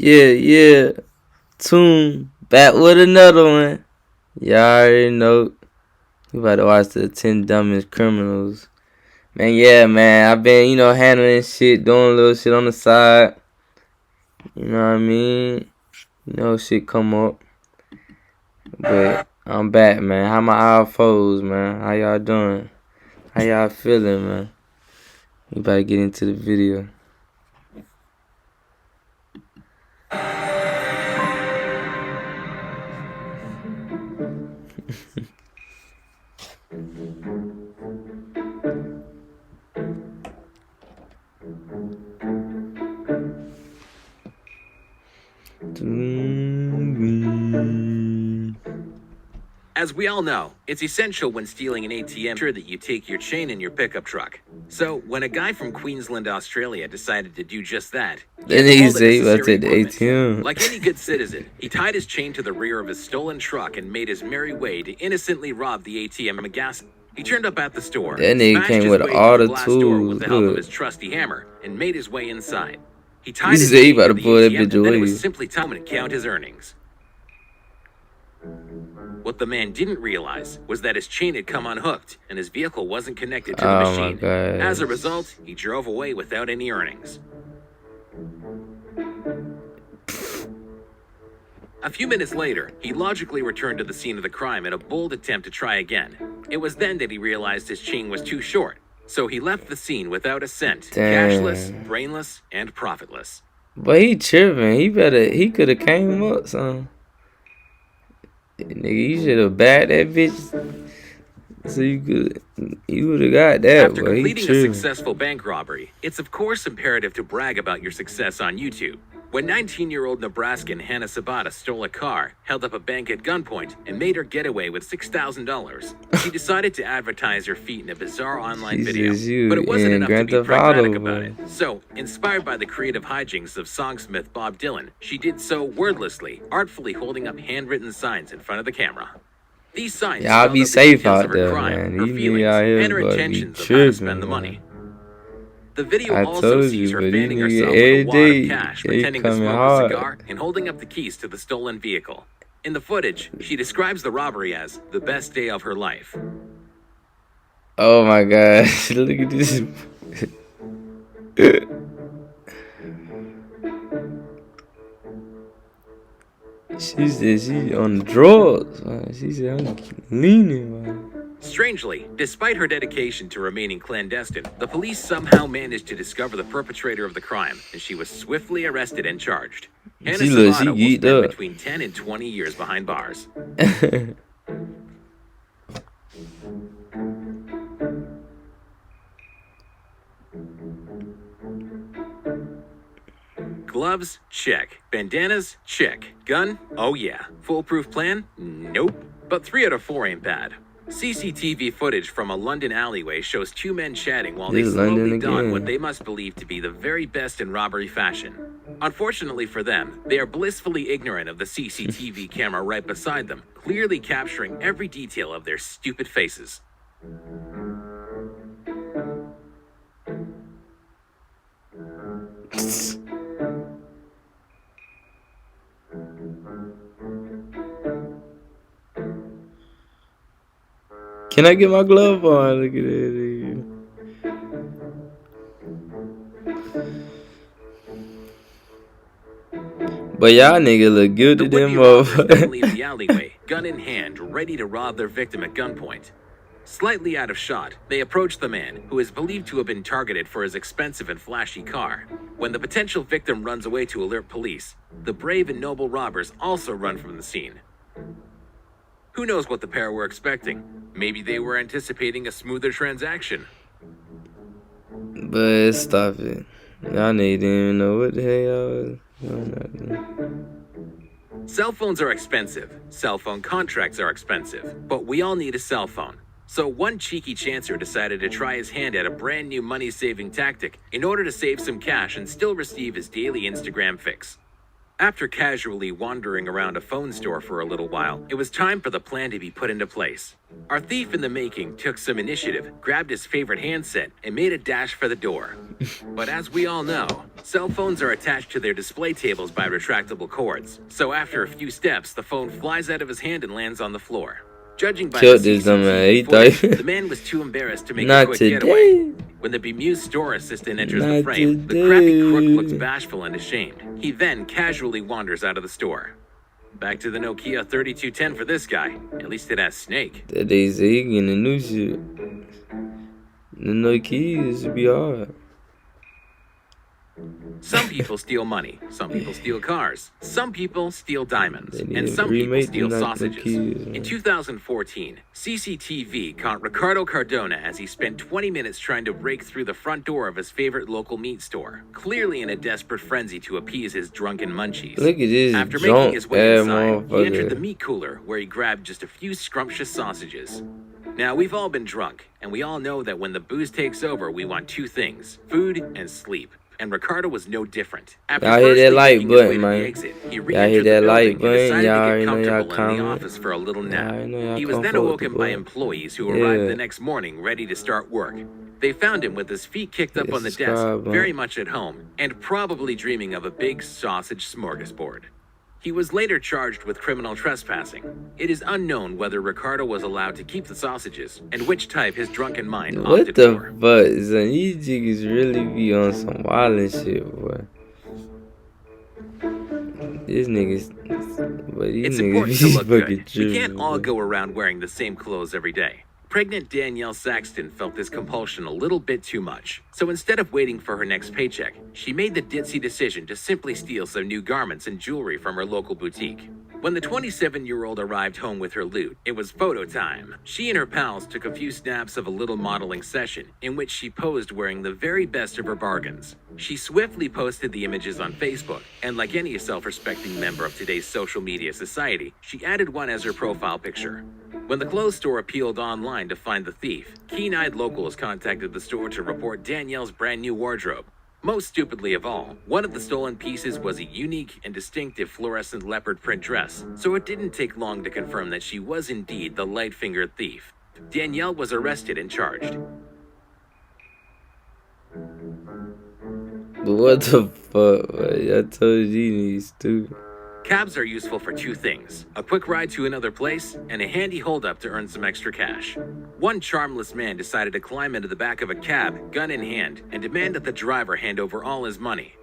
Yeah. Tune back with another one. Y'all already know. We about to watch the 10 dumbest criminals. Man, yeah, man. I've been, handling shit, doing a little shit on the side. You know what I mean? Shit come up. But I'm back, man. How my I.F.Os, man? How y'all doing? How y'all feeling, man? We about to get into the video. As we all know, it's essential when stealing an ATM that you take your chain in your pickup truck. So, when a guy from Queensland, Australia decided to do just that, Then he said he about to take the ATM. Like any good citizen, he tied his chain to the rear of his stolen truck and made his merry way to innocently rob the ATM of gas. He turned up at the store, that nigga came with all the tools with the help of his trusty hammer, and made his way inside. He tied his chain to the ATM, and then it was simply time to count his earnings. What the man didn't realize was that his chain had come unhooked and his vehicle wasn't connected to the machine. As a result, he drove away without any earnings. A few minutes later, he logically returned to the scene of the crime in a bold attempt to try again. It was then that he realized his chain was too short, so he left the scene without a cent, cashless, brainless, and profitless. But he tripping. He could have came up, son. Nigga, you should have bagged that bitch so you would have got that. After completing a successful bank robbery, it's of course imperative to brag about your success on YouTube. When 19-year-old Nebraskan Hannah Sabata stole a car, held up a bank at gunpoint, and made her getaway with $6,000, she decided to advertise her feat in a bizarre online video. But it wasn't enough to be pragmatic about it. So, inspired by the creative hijinks of songsmith Bob Dylan, she did so wordlessly, artfully holding up handwritten signs in front of the camera. These signs y'all be safe out there, crime, man. her feelings, and her intentions of how to spend the money. The video also sees her fanning herself with a wad of cash, pretending to smoke a cigar, and holding up the keys to the stolen vehicle. In the footage, she describes the robbery as the best day of her life. Oh my gosh, look at this. She said she on drugs, man. She said I'm leaning, man. Strangely, despite her dedication to remaining clandestine, the police somehow managed to discover the perpetrator of the crime, and she was swiftly arrested and charged. Hannah Sabata will spend between 10 and 20 years behind bars. Gloves? Check. Bandanas? Check. Gun? Oh yeah. Foolproof plan? Nope. But 3 out of 4 ain't bad. CCTV footage from a London alleyway shows 2 men chatting while they slowly don what they must believe to be the very best in robbery fashion. Unfortunately for them, they are blissfully ignorant of the CCTV camera right beside them, clearly capturing every detail of their stupid faces. Can I get my glove on? Look at that. But y'all nigga look good to them then leave the alleyway, gun in hand, ready to rob their victim at gunpoint. Slightly out of shot, they approach the man, who is believed to have been targeted for his expensive and flashy car. When the potential victim runs away to alert police, the brave and noble robbers also run from the scene. Who knows what the pair were expecting? Maybe they were anticipating a smoother transaction. But stop it. Y'all didn't even know what the hell y'all was. Cell phones are expensive. Cell phone contracts are expensive. But we all need a cell phone. So one cheeky chancer decided to try his hand at a brand new money-saving tactic in order to save some cash and still receive his daily Instagram fix. After casually wandering around a phone store for a little while, it was time for the plan to be put into place. Our thief in the making took some initiative, grabbed his favorite handset, and made a dash for the door. But as we all know, cell phones are attached to their display tables by retractable cords. So after a few steps, the phone flies out of his hand and lands on the floor. Judging by the Killed this dumb man. He CCTV footage, thought the man was too embarrassed to make a not quick today. getaway. When the bemused store assistant enters the Not frame, the today. crabby crook looks bashful and ashamed. He then casually wanders out of the store. Back to the Nokia 3210 for this guy. At least it has Snake. That they say he getting the new shit. The no keys should be hard. Some people steal money, some people steal cars, some people steal diamonds, They need and to some people remake steal the Nokia sausages. keys, man. In 2014, CCTV caught Ricardo Cardona as he spent 20 minutes trying to break through the front door of his favorite local meat store, clearly in a desperate frenzy to appease his drunken munchies. Look at this After making drunk his way ass inside, he entered the motherfucker. meat cooler where he grabbed just a few scrumptious sausages. Now, we've all been drunk, and we all know that when the booze takes over, we want two things, food and sleep. And Ricardo was no different. After Y'all hit that firstly like making his way button, to the man. exit, he Y'all re-entered hit the that building like and button. decided Y'all to already get know y'all comfortable in the comment. office for a little Y'all nap. already know y'all He was come then forward awoken the by boy. employees who arrived Yeah. the next morning ready to start work. They found him with his feet kicked up Yeah, on the desk, subscribe, man. very much at home, and probably dreaming of a big sausage smorgasbord. He was later charged with criminal trespassing. It is unknown whether Ricardo was allowed to keep the sausages and which type his drunken mind What opted the for. fuck? Son, these niggas really be on some wild shit, boy. These niggas, but these It's niggas important to be look fucking good. We tripping. can't all boy. go around wearing the same clothes every day. Pregnant Danielle Saxton felt this compulsion a little bit too much. So instead of waiting for her next paycheck, she made the ditzy decision to simply steal some new garments and jewelry from her local boutique. When the 27-year-old arrived home with her loot, it was photo time. She and her pals took a few snaps of a little modeling session in which she posed wearing the very best of her bargains. She swiftly posted the images on Facebook, and like any self-respecting member of today's social media society, she added one as her profile picture. When the clothes store appealed online to find the thief, keen-eyed locals contacted the store to report Danielle's brand new wardrobe. Most stupidly of all, one of the stolen pieces was a unique and distinctive fluorescent leopard print dress, so it didn't take long to confirm that she was indeed the light-fingered thief. Danielle was arrested and charged. But what the fuck, man? I told you these niggas stupid. Cabs are useful for two things, a quick ride to another place and a handy holdup to earn some extra cash. One charmless man decided to climb into the back of a cab, gun in hand, and demand that the driver hand over all his money.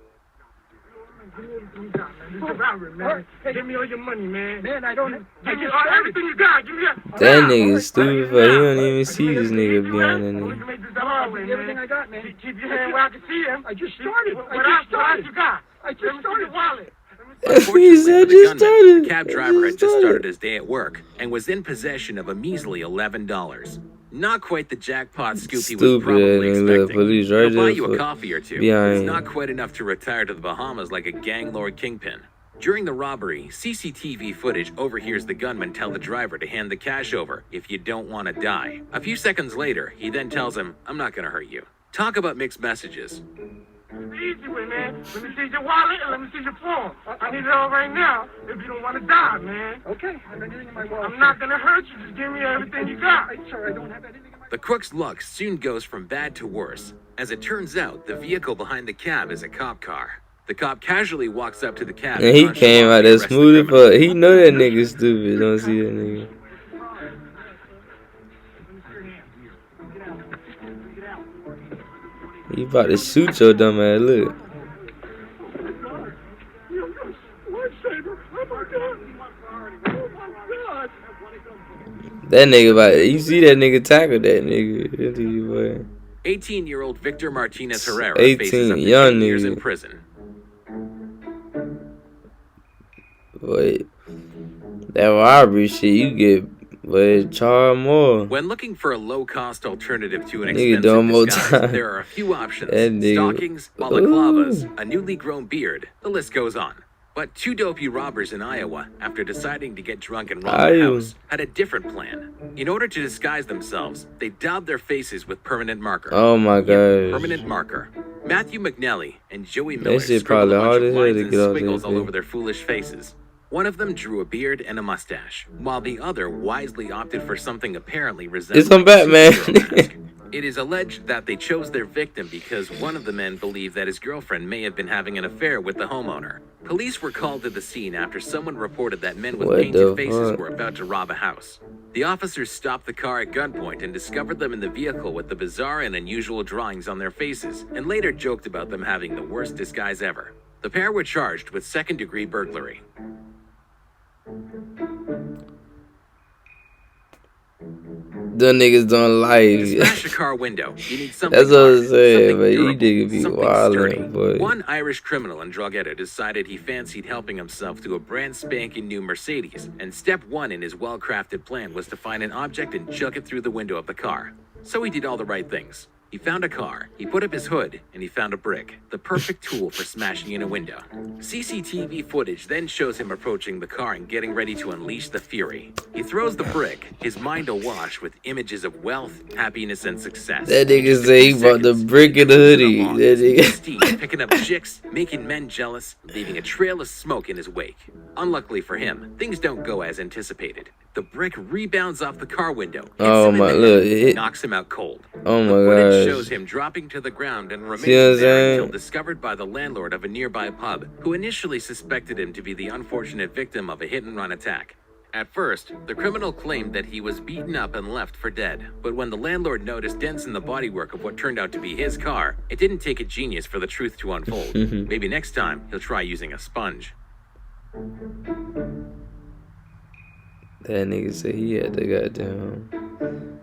Give me all your money, man. Man, I don't. Give me everything you got. Give me that. That nigga stupid, but he don't even see this nigga behind that We nigga. can make this the hard way, man. Everything I got, man. Keep your hand where I can see him. I just started. What else you got? I just started. Wallet. He Unfortunately said for the just gunman, started. the cab He driver had just started. started his day at work and was in possession of a measly $11. Not quite the jackpot scoop he was Stupid, probably and look, expecting. police right He'll buy there you a for coffee or two. behind. It's not quite enough to retire to the Bahamas like a gang lord kingpin. During the robbery, CCTV footage overhears the gunman tell the driver to hand the cash over if you don't want to die. A few seconds later, he then tells him, "I'm not going to hurt you." Talk about mixed messages. The easy way, man. Let me see your wallet and let me see your phone. I need it all right now if you don't want to die, man. Okay, I got anything in my wallet. I'm not going to hurt you. Just give me everything you got. Sir, I don't have anything in my The crook's luck soon goes from bad to worse. As it turns out, the vehicle behind the cab is a cop car. The cop casually walks up to the cab And he came out there arrests the smooth as criminal. fuck. He know that nigga stupid. Don't see that nigga. He about to shoot your dumb ass. Look. lifesaver. Oh, my God. Oh, my God. That nigga about you see that nigga tackle that nigga. That nigga, boy. 18-year-old Victor Martinez Herrera 18, faces up to young 10 years nigga. in prison. Wait. That robbery shit, you get charged more. When looking for a low-cost alternative to an Nigga doing more expensive disguise, time. there are a few options. That nigga- Stockings, balaclavas, a newly grown beard, the list goes on. But two dopey robbers in Iowa, after deciding to get drunk and rob a Iowa. house, had a different plan. In order to disguise themselves, they daubed their faces with permanent marker. Oh my Yep, god. permanent marker. Matthew McNally and Joey That Miller shit scribbled a probably bunch hard of as hell lines to and get off that squiggles all thing. over their foolish faces. One of them drew a beard and a mustache, while the other wisely opted for something apparently resembling It's some Batman. a superhero mask. It is alleged that they chose their victim because one of the men believed that his girlfriend may have been having an affair with the homeowner. Police were called to the scene after someone reported that men with What painted the faces fuck? were about to rob a house. The officers stopped the car at gunpoint and discovered them in the vehicle with the bizarre and unusual drawings on their faces, and later joked about them having the worst disguise ever. The pair were charged with second-degree burglary. The niggas don't To smash a like. car window, you need something That's what hard, I'm saying, something but you durable, niggas be something sturdy. wildin', boy. One Irish criminal and drug addict decided he fancied helping himself to a brand spanking new Mercedes, and step one in his well-crafted plan was to find an object and chuck it through the window of the car. So he did all the right things. He found a car, he put up his hood, and he found a brick, the perfect tool for smashing in a window. CCTV footage then shows him approaching the car and getting ready to unleash the fury. He throws the brick, his mind awash with images of wealth, happiness, and success. That In nigga just a say he few bought the seconds, brick in the cruising hoodie. along That his new nigga. steed, picking up chicks, making men jealous, leaving a trail of smoke in his wake. Unluckily for him, things don't go as anticipated. The brick rebounds off the car window, hits Oh him in my, the look. head, and knocks him out cold. Oh The my footage shows gosh. him dropping to the ground and See what I'm remains there saying? until discovered by the landlord of a nearby pub, who initially suspected him to be the unfortunate victim of a hit-and-run attack. At first, the criminal claimed that he was beaten up and left for dead, but when the landlord noticed dents in the bodywork of what turned out to be his car, it didn't take a genius for the truth to unfold. Maybe next time, he'll try using a sponge. That nigga said he had the goddamn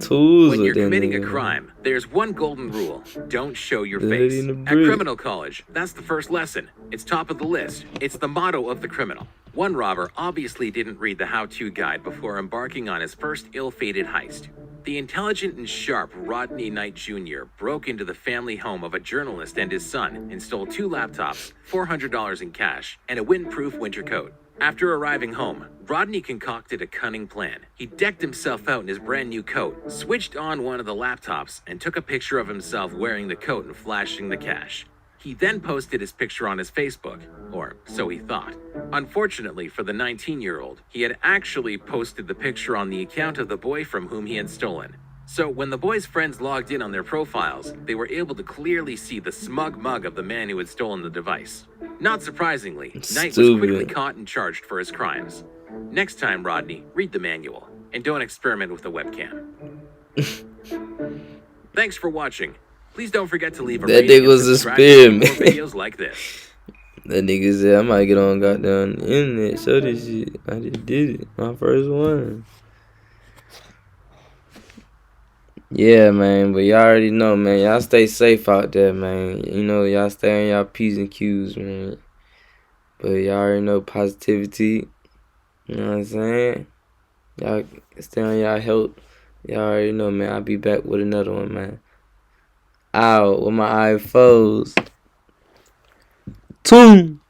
tools When with you're that committing a nigga. crime, there's one golden rule: don't show your The face. hoodie and the At brick. criminal college, that's the first lesson. It's top of the list. It's the motto of the criminal. One robber obviously didn't read the how-to guide before embarking on his first ill-fated heist. The intelligent and sharp Rodney Knight Jr. broke into the family home of a journalist and his son and stole 2 laptops, $400 in cash, and a windproof winter coat. After arriving home, Rodney concocted a cunning plan. He decked himself out in his brand new coat, switched on one of the laptops, and took a picture of himself wearing the coat and flashing the cash. He then posted his picture on his Facebook, or so he thought. Unfortunately for the 19-year-old, he had actually posted the picture on the account of the boy from whom he had stolen. So when the boy's friends logged in on their profiles, they were able to clearly see the smug mug of the man who had stolen the device. Not surprisingly, Knight was quickly Stupid. caught and charged for his crimes. Next time, Rodney, read the manual, and don't experiment with the webcam. Thanks for watching. Please don't forget to leave a That rating nigga was and a subscribe to see more spearman. videos like this. That nigga said I might get on goddamn internet, show this shit. I just did it. My first one. Yeah, man, but y'all already know, man. Y'all stay safe out there, man. You know, y'all stay on y'all P's and Q's, man. But y'all already know positivity. You know what I'm saying? Y'all stay on y'all health. Y'all already know, man. I'll be back with another one, man. Out with my I.F.Os. Toom!